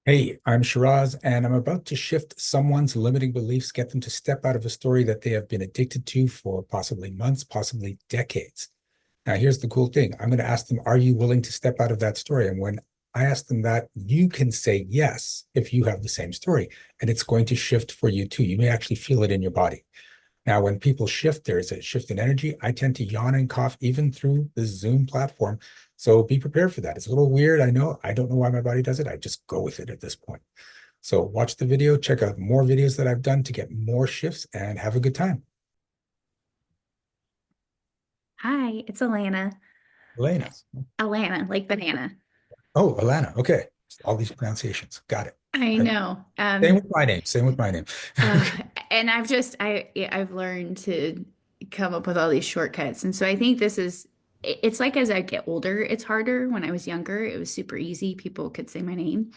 Hey, I'm Shiraz, and I'm about to shift someone's limiting beliefs, get them to step out of a story that they have been addicted to for possibly months, possibly decades. Now, here's the cool thing. I'm going to ask them, are you willing to step out of that story? And when I ask them that, you can say yes if you have the same story, and it's going to shift for you too. You may actually feel it in your body. Now, when people shift, there is a shift in energy. I tend to yawn and cough even through the Zoom platform. So be prepared for that. It's a little weird. I know. I don't know why my body does it. I just go with it at this point. So watch the video, check out more videos that I've done to get more shifts and have a good time. Hi, it's Alana. Elena. Alana, like banana. Oh, Alana. Okay. All these pronunciations. Got it. I I, know. same with my name. Same with my name. Uh, Okay. and I've learned to come up with all these shortcuts. And so I think it's like as I get older, it's harder. When I was younger, it was super easy. People could say my name.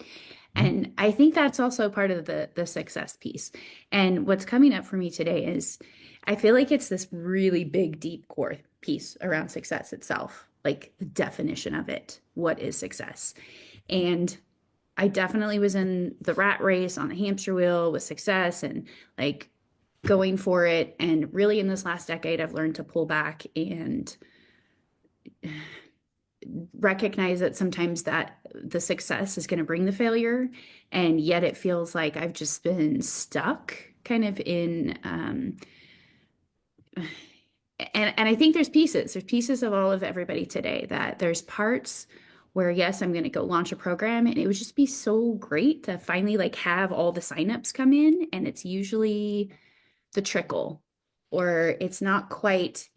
And I think that's also part of the success piece. And what's coming up for me today is I feel like it's this really big, deep core piece around success itself, like the definition of it. What is success? And I definitely was in the rat race on the hamster wheel with success and like going for it. And really, in this last decade, I've learned to pull back and recognize that sometimes that the success is going to bring the failure. And yet it feels like I've just been stuck kind of in, and I think there's pieces of all of everybody today that there's parts where yes, I'm going to go launch a program and it would just be so great to finally like have all the signups come in, and it's usually the trickle, or it's not quite,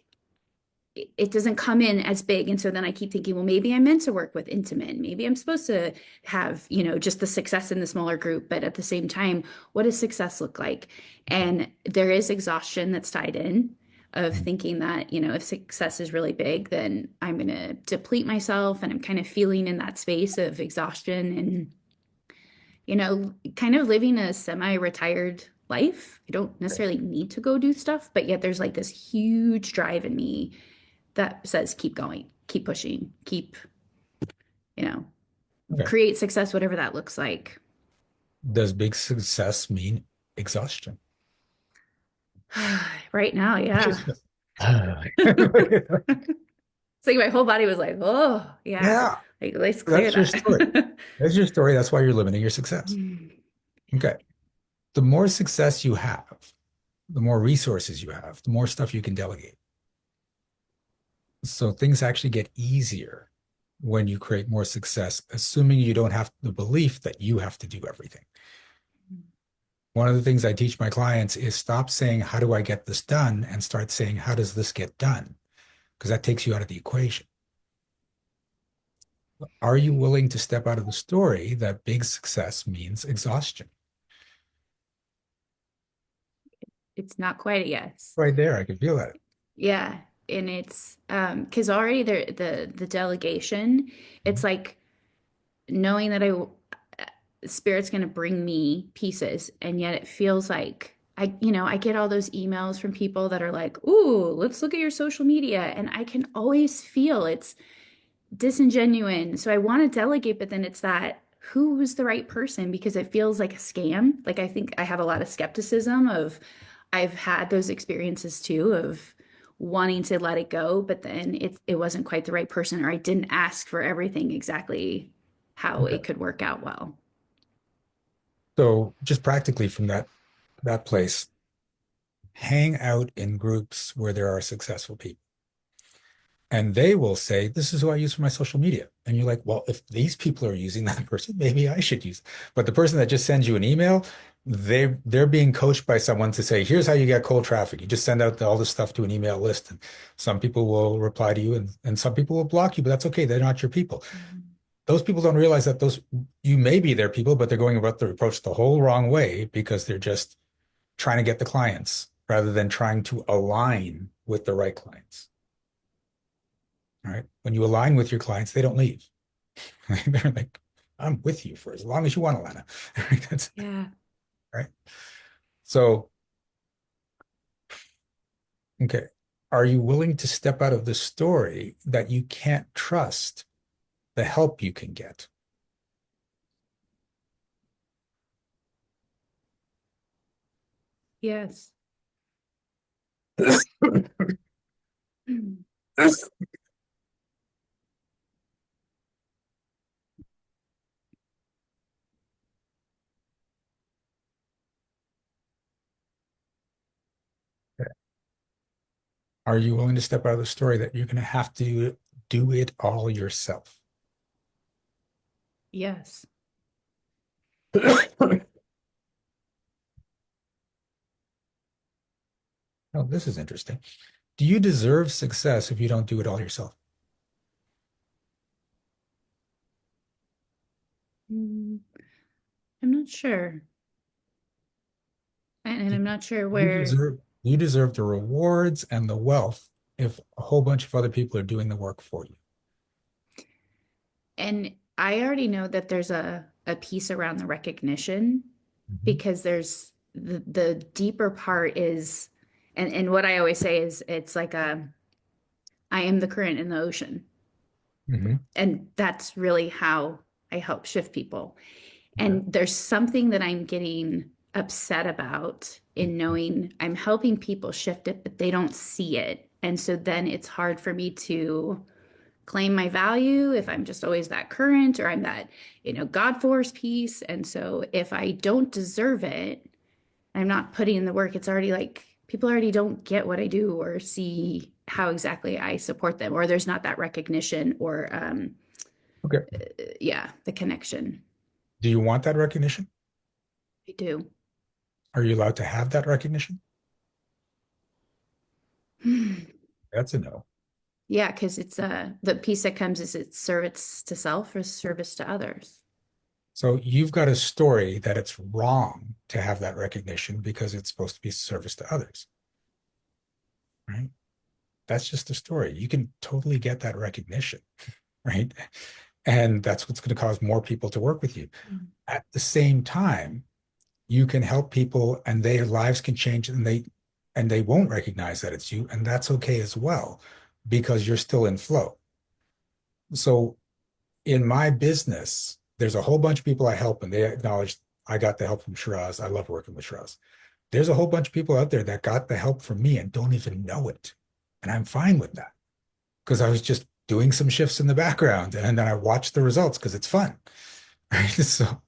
it doesn't come in as big. And so then I keep thinking, well, maybe I'm meant to work with intimate. Maybe I'm supposed to have, just the success in the smaller group. But at the same time, what does success look like? And there is exhaustion that's tied in of thinking that, if success is really big, then I'm going to deplete myself. And I'm kind of feeling in that space of exhaustion and, kind of living a semi-retired life. I don't necessarily need to go do stuff, but yet there's like this huge drive in me that says keep going, keep pushing, keep, you know, Okay. create success, whatever that looks like. Does big success mean exhaustion? Right now, yeah. Ah. It's like my whole body was like, oh, yeah. Yeah, Like, let's clear that's your that. story. That's your story. That's why you're limiting your success. Okay. The more success you have, the more resources you have, the more stuff you can delegate. So things actually get easier when you create more success, assuming you don't have the belief that you have to do everything. One of the things I teach my clients is stop saying, how do I get this done? And start saying, how does this get done? Because that takes you out of the equation. Are you willing to step out of the story that big success means exhaustion? It's not quite a yes. Right there, I can feel that. Yeah. And it's because already the delegation, it's like knowing that spirit's going to bring me pieces, and yet it feels like I get all those emails from people that are like, "Ooh, let's look at your social media," and I can always feel it's disingenuous. So I want to delegate, but then it's that who is the right person, because it feels like a scam. Like I think I have a lot of skepticism of I've had those experiences too of wanting to let it go, but then it wasn't quite the right person, or I didn't ask for everything exactly how Okay. it could work out well. So just practically from that place, hang out in groups where there are successful people. And they will say, this is who I use for my social media. And you're like, well, if these people are using that person, maybe I should use it. But the person that just sends you an email, they're being coached by someone to say, here's how you get cold traffic. You just send out all this stuff to an email list. And some people will reply to you and some people will block you, but that's okay. They're not your people. Mhm. Those people don't realize that you may be their people, but they're going about the approach the whole wrong way because they're just trying to get the clients rather than trying to align with the right clients. All right. When you align with your clients, they don't leave. They're like, I'm with you for as long as you want, Alana. Right? That's Yeah. right. So, okay. Are you willing to step out of the story that you can't trust the help you can get? Yes. Mm. Are you willing to step out of the story that you're going to have to do it all yourself? Yes. Oh, this is interesting. Do you deserve success if you don't do it all yourself? Mm, I'm not sure. And Do I'm not sure you where, deserve you deserve the rewards and the wealth if a whole bunch of other people are doing the work for you. and I already know that there's a piece around the recognition Mhm. because there's the deeper part is, and what I always say is it's like I am the current in the ocean. Mhm. And that's really how I help shift people. Okay. And there's something that I'm getting upset about in knowing I'm helping people shift it, but they don't see it. And so then it's hard for me to claim my value if I'm just always that current or I'm that, God force piece. And so if I don't deserve it, I'm not putting in the work, it's already like people already don't get what I do or see how exactly I support them, or there's not that recognition or Okay. yeah, the connection. Do you want that recognition? I do. Are you allowed to have that recognition? That's a no. Yeah, because it's the piece that comes is it's service to self or service to others. So you've got a story that it's wrong to have that recognition because it's supposed to be service to others, right? That's just a story. You can totally get that recognition, right? And that's what's going to cause more people to work with you. Mm. At the same time, you can help people and their lives can change and they won't recognize that it's you, and that's okay as well because you're still in flow. So in my business, there's a whole bunch of people I help and they acknowledge I got the help from Shiraz. I love working with Shiraz. There's a whole bunch of people out there that got the help from me and don't even know it. And I'm fine with that because I was just doing some shifts in the background and then I watch the results because it's fun. Right. So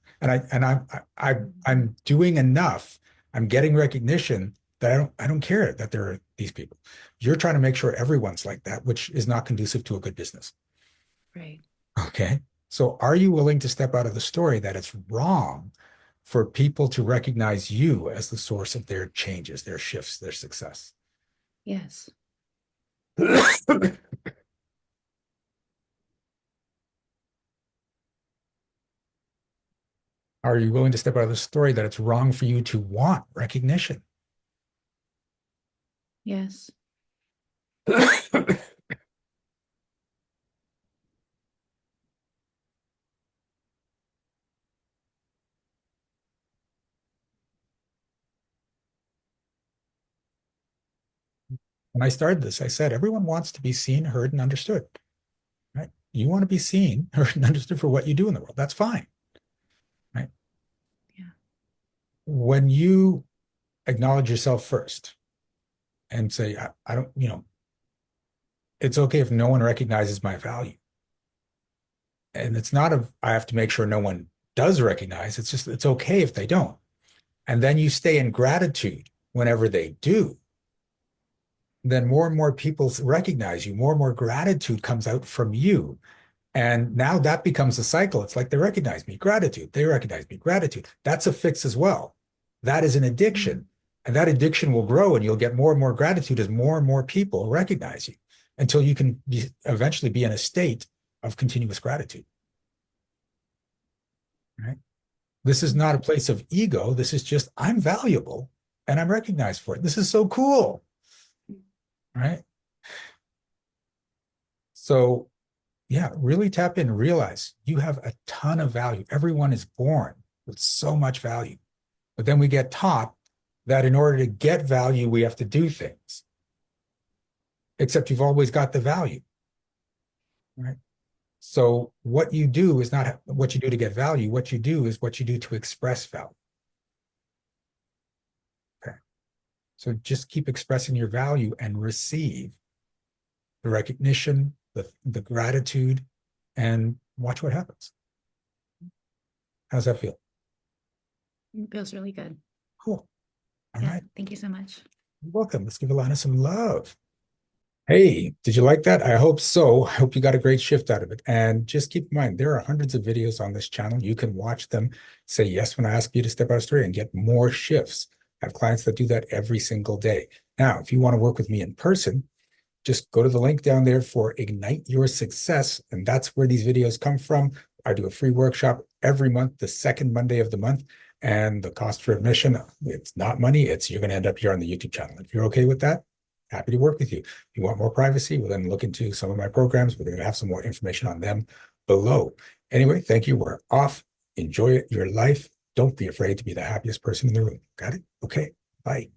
I'm doing enough. I'm getting recognition that I don't care that there are these people. You're trying to make sure everyone's like that, which is not conducive to a good business. Right. Okay. So are you willing to step out of the story that it's wrong for people to recognize you as the source of their changes, their shifts, their success? Yes. Are you willing to step out of the story that it's wrong for you to want recognition? Yes. When I started this, I said everyone wants to be seen, heard, and understood. Right? You want to be seen, heard, and understood for what you do in the world. That's fine. Right? Yeah. When you acknowledge yourself first and say, I don't, it's okay if no one recognizes my value. And it's not I have to make sure no one does recognize. It's just it's okay if they don't. And then you stay in gratitude whenever they do. Then more and more people recognize you. More and more gratitude comes out from you. And now that becomes a cycle. It's like they recognize me, gratitude. They recognize me, gratitude. That's a fix as well. That is an Mm. addiction. And that addiction will grow and you'll get more and more gratitude as more and more people recognize you until you can eventually be in a state of continuous gratitude. Right? This is not a place of ego. This is just, I'm valuable and I'm recognized for it. This is so cool. Right? So, yeah, really tap in, realize you have a ton of value. Everyone is born with so much value. But then we get taught that in order to get value, we have to do things, except you've always got the value. Right? So, what you do is not what you do to get value. What you do is what you do to express value. Okay. So just keep expressing your value and receive the recognition, the gratitude, and watch what happens. How's that feel? It feels really good. Cool. All Yeah. right. Thank you so much. You're welcome. Let's give Alana some love. Hey, did you like that? I hope so. I hope you got a great shift out of it. And just keep in mind, there are hundreds of videos on this channel. You can watch them, say yes when I ask you to step out of story, and get more shifts. I have clients that do that every single day. Now, if you want to work with me in person, just go to the link down there for Ignite Your Success. And that's where these videos come from. I do a free workshop every month, the second Monday of the month. And the cost for admission, it's not money. It's you're going to end up here on the YouTube channel. If you're okay with that, happy to work with you. If you want more privacy, we'll then look into some of my programs. We're going to have some more information on them below. Anyway, thank you. We're off. Enjoy your life. Don't be afraid to be the happiest person in the room. Got it? Okay. Bye.